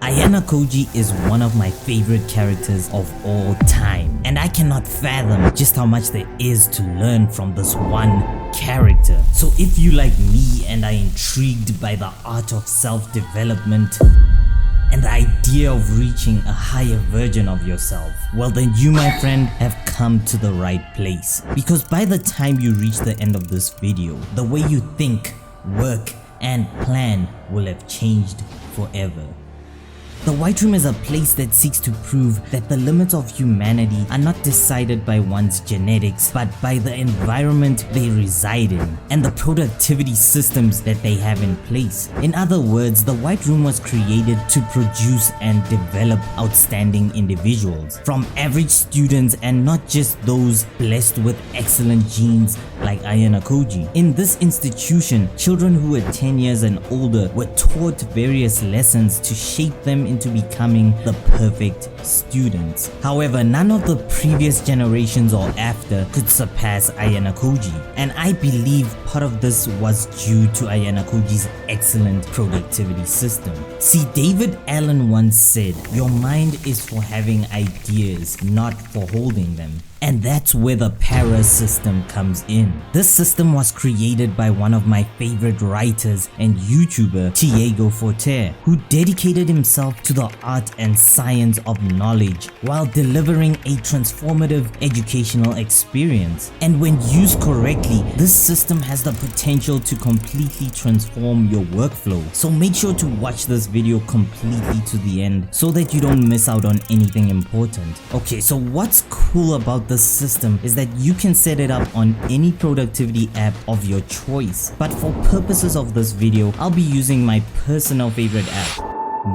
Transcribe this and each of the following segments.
Ayanokoji is one of my favorite characters of all time, and I cannot fathom just how much there is to learn from this one character. So if you like me and are intrigued by the art of self-development and the idea of reaching a higher version of yourself, well then you, my friend, have come to the right place. Because by the time you reach the end of this video, the way you think, work, and plan will have changed forever. The Whiteroom is a place that seeks to prove that the limits of humanity are not decided by one's genetics, but by the environment they reside in and the productivity systems that they have in place. In other words, the Whiteroom was created to produce and develop outstanding individuals, from average students and not just those blessed with excellent genes like Ayanokoji. In this institution, children who were 10 years and older were taught various lessons to shape them into becoming the perfect students. However, none of the previous generations or after could surpass Ayanokoji, and I believe part of this was due to Ayanokoji's excellent productivity system. See, David Allen once said, "Your mind is for having ideas, not for holding them." And that's where the P.A.R.A system comes in. This system was created by one of my favorite writers and YouTuber, Kiyotaka, who dedicated himself to the art and science of knowledge while delivering a transformative educational experience. And when used correctly, this system has the potential to completely transform your workflow. So make sure to watch this video completely to the end so that you don't miss out on anything important. Okay, so what's cool about this system is that you can set it up on any productivity app of your choice, but for purposes of this video, I'll be using my personal favorite app,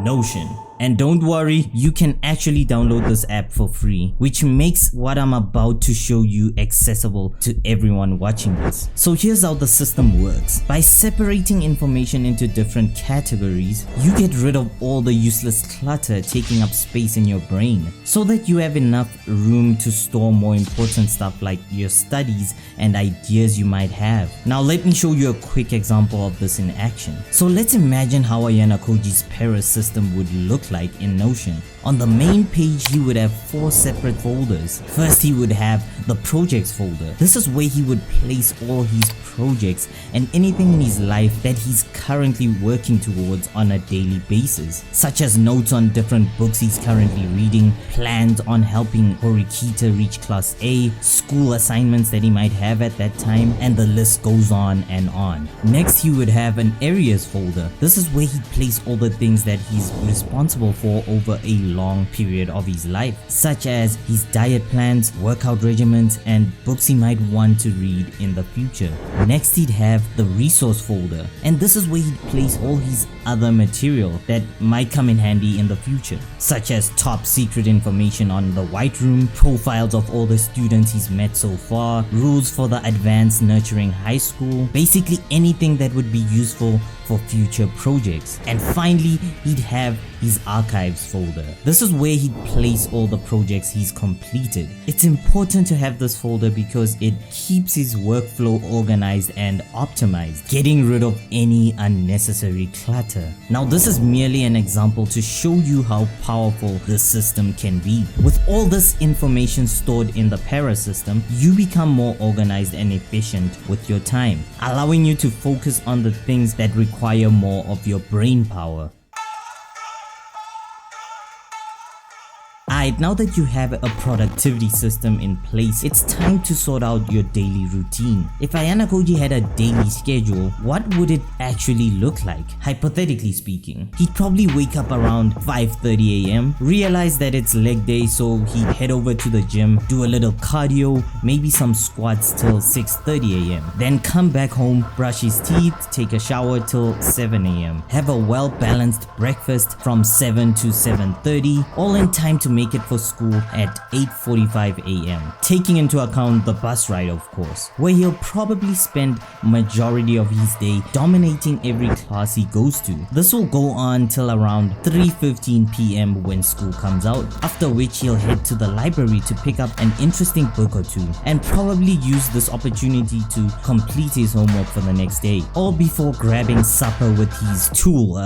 Notion. And don't worry, you can actually download this app for free, which makes what I'm about to show you accessible to everyone watching this. So here's how the system works. By separating information into different categories, you get rid of all the useless clutter taking up space in your brain, so that you have enough room to store more important stuff like your studies and ideas you might have. Now let me show you a quick example of this in action. So let's imagine how Ayanokoji's P.A.R.A system would look like in Notion. On the main page, he would have 4 separate folders. First, he would have the projects folder. This is where he would place all his projects and anything in his life that he's currently working towards on a daily basis, such as notes on different books he's currently reading, plans on helping Horikita reach class A, school assignments that he might have at that time, and the list goes on and on. Next, he would have an areas folder. This is where he'd place all the things that he's responsible for over a long period of his life, such as his diet plans, workout regimens, and books he might want to read in the future. Next, he'd have the resource folder, and this is where he'd place all his other material that might come in handy in the future, such as top secret information on the Whiteroom, profiles of all the students he's met so far, rules for the advanced nurturing high school, basically anything that would be useful for future projects. And finally, he'd have his archives folder. This is where he'd place all the projects he's completed. It's important to have this folder because it keeps his workflow organized and optimized, getting rid of any unnecessary clutter. Now this is merely an example to show you how powerful this system can be. With all this information stored in the P.A.R.A system, you become more organized and efficient with your time, allowing you to focus on the things that require more of your brain power. Alright, now that you have a productivity system in place, it's time to sort out your daily routine. If Ayanokoji had a daily schedule, what would it actually look like? Hypothetically speaking, he'd probably wake up around 5:30 AM, realize that it's leg day, so he'd head over to the gym, do a little cardio, maybe some squats till 6:30 AM, then come back home, brush his teeth, take a shower till 7 AM, have a well-balanced breakfast from 7 to 7:30, all in time to make make it for school at 8:45 a.m. taking into account the bus ride of course, where he'll probably spend majority of his day dominating every class he goes to. This will go on till around 3:15 p.m. when school comes out, after which he'll head to the library to pick up an interesting book or two and probably use this opportunity to complete his homework for the next day, all before grabbing supper with his tool,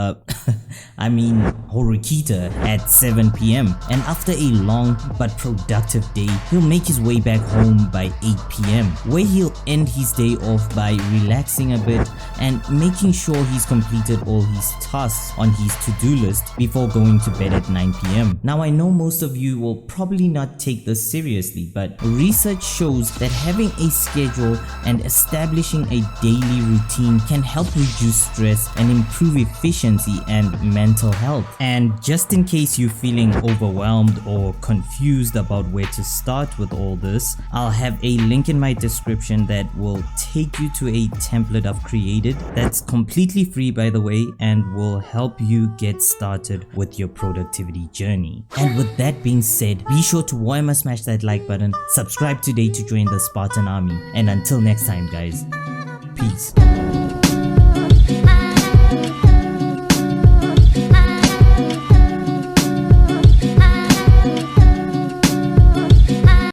I mean Horikita, at 7 p.m. and after a long but productive day, he'll make his way back home by 8 p.m. where he'll end his day off by relaxing a bit and making sure he's completed all his tasks on his to-do list before going to bed at 9 p.m. Now I know most of you will probably not take this seriously, but research shows that having a schedule and establishing a daily routine can help reduce stress and improve efficiency and mental health. And just in case you're feeling overwhelmed or confused about where to start with all this, I'll have a link in my description that will take you to a template I've created that's completely free by the way and will help you get started with your productivity journey. And with that being said, be sure to warm smash that like button, subscribe today to join the Spartan army, and until next time guys, peace.